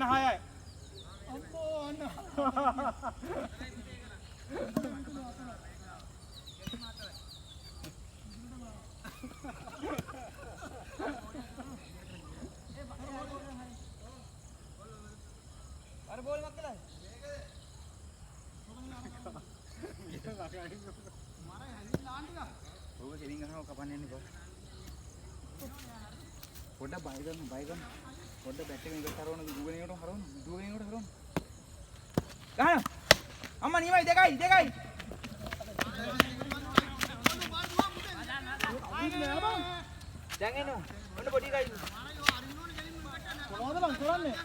අන්න 6යි. අම්මෝ අන්න. අර බෝල් එකක් කළා. මාරයි හැදින් ලාන්න ටික. ඕක කෙලින් අහව කපන්න යන්නේ බෝ. පොඩ්ඩක් බය ගන්න. පොඩ්ඩක් බැට් එක එකට හරවන්න දුවගෙන එකට හරවන්න. ගහන්න. අම්මා නියමයි 2යි. දැන් එනවා. ඔන්න පොඩි ගයි. මොනවද බං කරන්නේ?